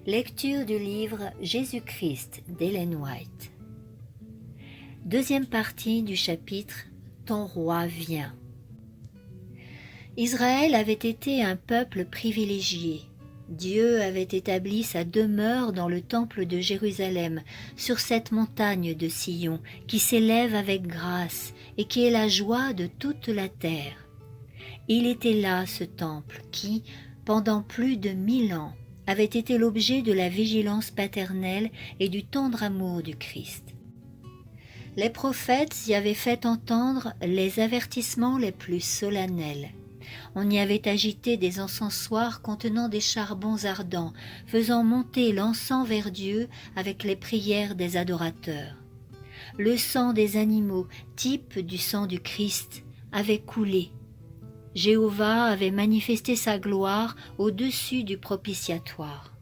Lecture du livre Jésus-Christ d'Ellen White. Deuxième partie du chapitre Ton roi vient. Israël avait été un peuple privilégié. Dieu avait établi sa demeure dans le temple de Jérusalem, sur cette montagne de Sion qui s'élève avec grâce et qui est la joie de toute la terre. Il était là ce temple qui, pendant plus de 1000 ans, avait été l'objet de la vigilance paternelle et du tendre amour du Christ. Les prophètes y avaient fait entendre les avertissements les plus solennels. On y avait agité des encensoirs contenant des charbons ardents, faisant monter l'encens vers Dieu avec les prières des adorateurs. Le sang des animaux, type du sang du Christ, avait coulé. Jéhovah avait manifesté sa gloire au-dessus du propitiatoire.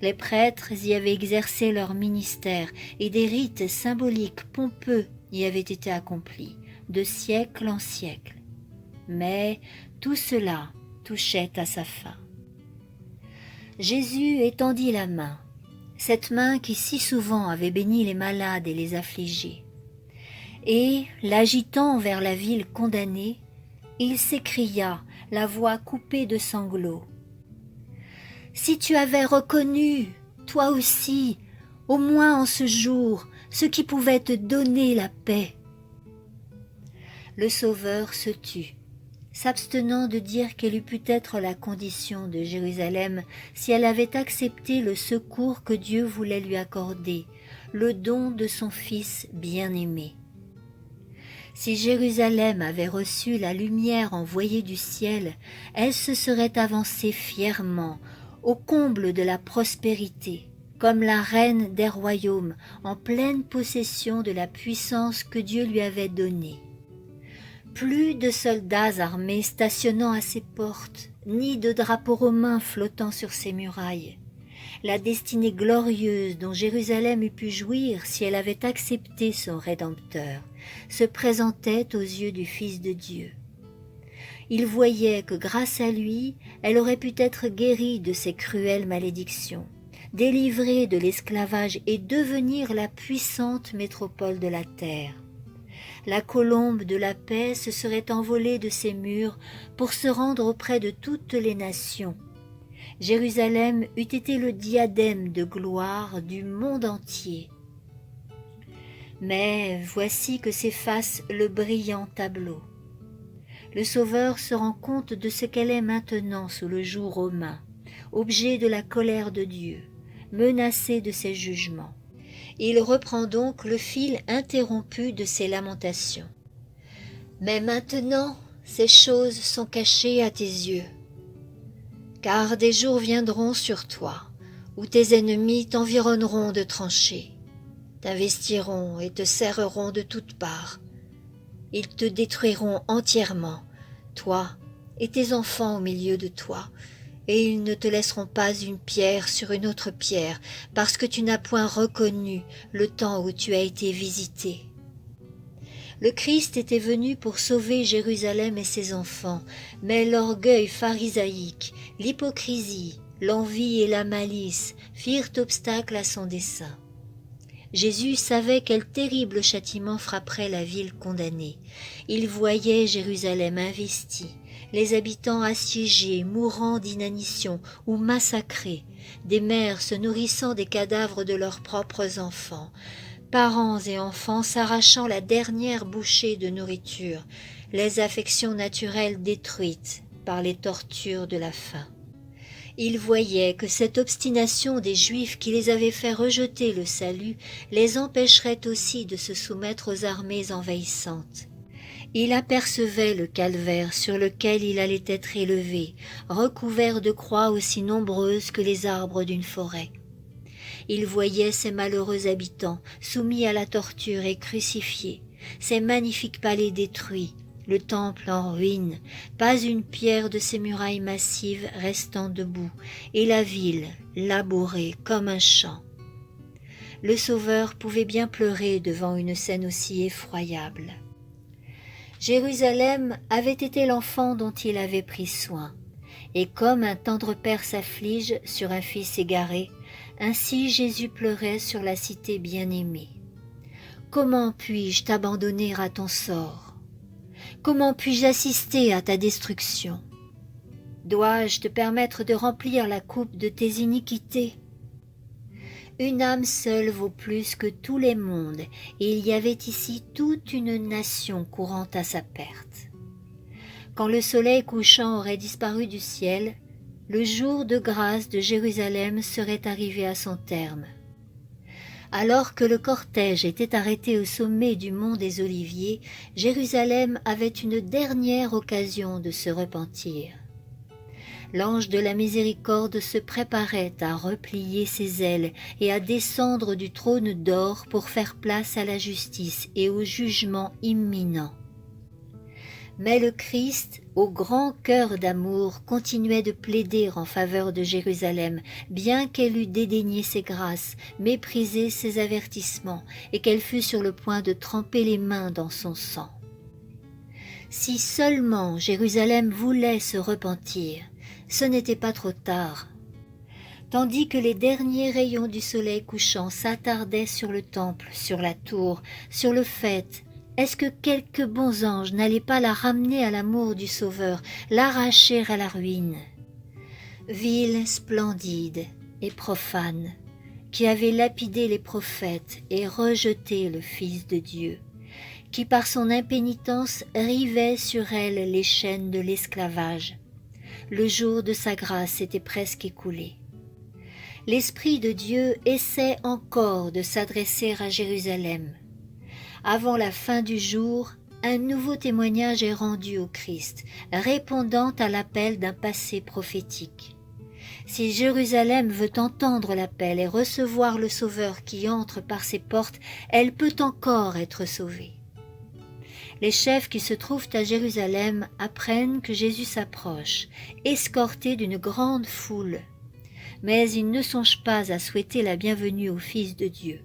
Les prêtres y avaient exercé leur ministère et des rites symboliques pompeux y avaient été accomplis, de siècle en siècle. Mais tout cela touchait à sa fin. Jésus étendit la main, cette main qui si souvent avait béni les malades et les affligés. Et, l'agitant vers la ville condamnée, il s'écria, la voix coupée de sanglots. « Si tu avais reconnu, toi aussi, au moins en ce jour, ce qui pouvait te donner la paix. » Le Sauveur se tut, s'abstenant de dire quelle eût pu être la condition de Jérusalem si elle avait accepté le secours que Dieu voulait lui accorder, le don de son Fils bien-aimé. Si Jérusalem avait reçu la lumière envoyée du ciel, elle se serait avancée fièrement, au comble de la prospérité, comme la reine des royaumes, en pleine possession de la puissance que Dieu lui avait donnée. Plus de soldats armés stationnant à ses portes, ni de drapeaux romains flottant sur ses murailles. La destinée glorieuse dont Jérusalem eût pu jouir si elle avait accepté son Rédempteur se présentait aux yeux du Fils de Dieu. Il voyait que grâce à lui, elle aurait pu être guérie de ses cruelles malédictions, délivrée de l'esclavage et devenir la puissante métropole de la terre. La colombe de la paix se serait envolée de ses murs pour se rendre auprès de toutes les nations. Jérusalem eût été le diadème de gloire du monde entier. Mais voici que s'efface le brillant tableau. Le Sauveur se rend compte de ce qu'elle est maintenant sous le joug romain, objet de la colère de Dieu, menacée de ses jugements. Il reprend donc le fil interrompu de ses lamentations. « Mais maintenant, ces choses sont cachées à tes yeux. Car des jours viendront sur toi, où tes ennemis t'environneront de tranchées, t'investiront et te serreront de toutes parts. Ils te détruiront entièrement, toi et tes enfants au milieu de toi, et ils ne te laisseront pas une pierre sur une autre pierre, parce que tu n'as point reconnu le temps où tu as été visité. » Le Christ était venu pour sauver Jérusalem et ses enfants, mais l'orgueil pharisaïque, l'hypocrisie, l'envie et la malice firent obstacle à son dessein. Jésus savait quel terrible châtiment frapperait la ville condamnée. Il voyait Jérusalem investie, les habitants assiégés, mourant d'inanition ou massacrés, des mères se nourrissant des cadavres de leurs propres enfants, parents et enfants s'arrachant la dernière bouchée de nourriture, les affections naturelles détruites par les tortures de la faim. Il voyait que cette obstination des Juifs qui les avait fait rejeter le salut les empêcherait aussi de se soumettre aux armées envahissantes. Il apercevait le calvaire sur lequel il allait être élevé, recouvert de croix aussi nombreuses que les arbres d'une forêt. Il voyait ces malheureux habitants soumis à la torture et crucifiés, ces magnifiques palais détruits, le temple en ruine, pas une pierre de ses murailles massives restant debout, et la ville labourée comme un champ. Le Sauveur pouvait bien pleurer devant une scène aussi effroyable. Jérusalem avait été l'enfant dont il avait pris soin. Et comme un tendre père s'afflige sur un fils égaré, ainsi Jésus pleurait sur la cité bien-aimée. Comment puis-je t'abandonner à ton sort? Comment puis-je assister à ta destruction? Dois-je te permettre de remplir la coupe de tes iniquités? Une âme seule vaut plus que tous les mondes, et il y avait ici toute une nation courant à sa perte. Quand le soleil couchant aurait disparu du ciel, le jour de grâce de Jérusalem serait arrivé à son terme. Alors que le cortège était arrêté au sommet du mont des Oliviers, Jérusalem avait une dernière occasion de se repentir. L'ange de la miséricorde se préparait à replier ses ailes et à descendre du trône d'or pour faire place à la justice et au jugement imminent. Mais le Christ, au grand cœur d'amour, continuait de plaider en faveur de Jérusalem, bien qu'elle eût dédaigné ses grâces, méprisé ses avertissements, et qu'elle fût sur le point de tremper les mains dans son sang. Si seulement Jérusalem voulait se repentir, ce n'était pas trop tard. Tandis que les derniers rayons du soleil couchant s'attardaient sur le temple, sur la tour, sur le faîte, est-ce que quelques bons anges n'allaient pas la ramener à l'amour du Sauveur, l'arracher à la ruine? Ville splendide et profane, qui avait lapidé les prophètes et rejeté le Fils de Dieu, qui par son impénitence rivait sur elle les chaînes de l'esclavage. Le jour de sa grâce était presque écoulé. L'Esprit de Dieu essaie encore de s'adresser à Jérusalem. Avant la fin du jour, un nouveau témoignage est rendu au Christ, répondant à l'appel d'un passé prophétique. Si Jérusalem veut entendre l'appel et recevoir le Sauveur qui entre par ses portes, elle peut encore être sauvée. Les chefs qui se trouvent à Jérusalem apprennent que Jésus s'approche, escorté d'une grande foule. Mais ils ne songent pas à souhaiter la bienvenue au Fils de Dieu.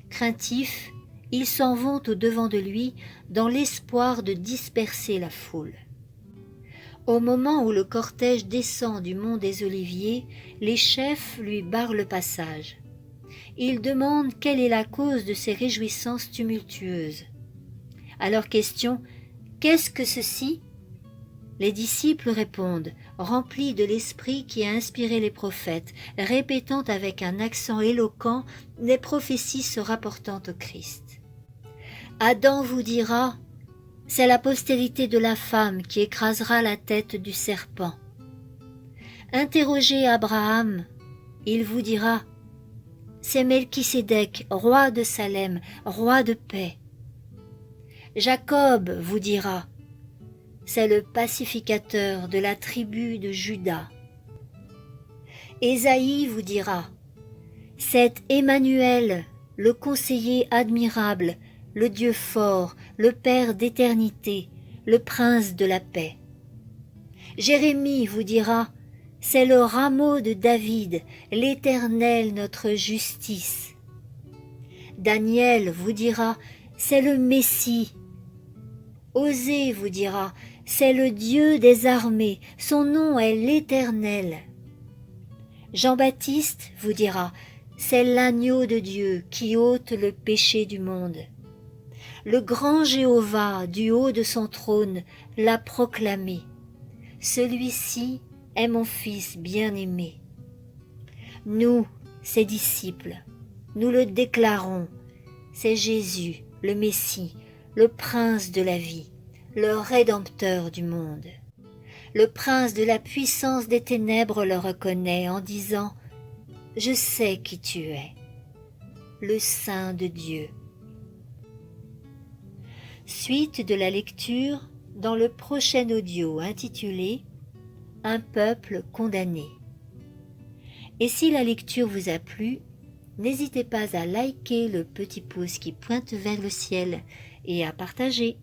Craintifs, ils s'en vont au-devant de lui dans l'espoir de disperser la foule. Au moment où le cortège descend du mont des Oliviers, les chefs lui barrent le passage. Ils demandent quelle est la cause de ces réjouissances tumultueuses. À leur question « Qu'est-ce que ceci ?» les disciples répondent, remplis de l'esprit qui a inspiré les prophètes, répétant avec un accent éloquent les prophéties se rapportant au Christ. Adam vous dira, c'est la postérité de la femme qui écrasera la tête du serpent. Interrogez Abraham, il vous dira, c'est Melchisédek, roi de Salem, roi de paix. Jacob vous dira, c'est le pacificateur de la tribu de Juda. Ésaïe vous dira, c'est Emmanuel, le conseiller admirable, le Dieu fort, le Père d'éternité, le Prince de la paix. Jérémie vous dira, c'est le rameau de David, l'Éternel notre justice. Daniel vous dira, c'est le Messie. Osée vous dira, c'est le Dieu des armées, son nom est l'Éternel. Jean-Baptiste vous dira, c'est l'agneau de Dieu qui ôte le péché du monde. Le grand Jéhovah du haut de son trône l'a proclamé. Celui-ci est mon Fils bien-aimé. Nous, ses disciples, nous le déclarons, c'est Jésus, le Messie, le Prince de la vie, le Rédempteur du monde. Le Prince de la puissance des ténèbres le reconnaît en disant « Je sais qui tu es, le Saint de Dieu ». Suite de la lecture dans le prochain audio intitulé « Un peuple condamné ». Et si la lecture vous a plu, n'hésitez pas à liker le petit pouce qui pointe vers le ciel et à partager.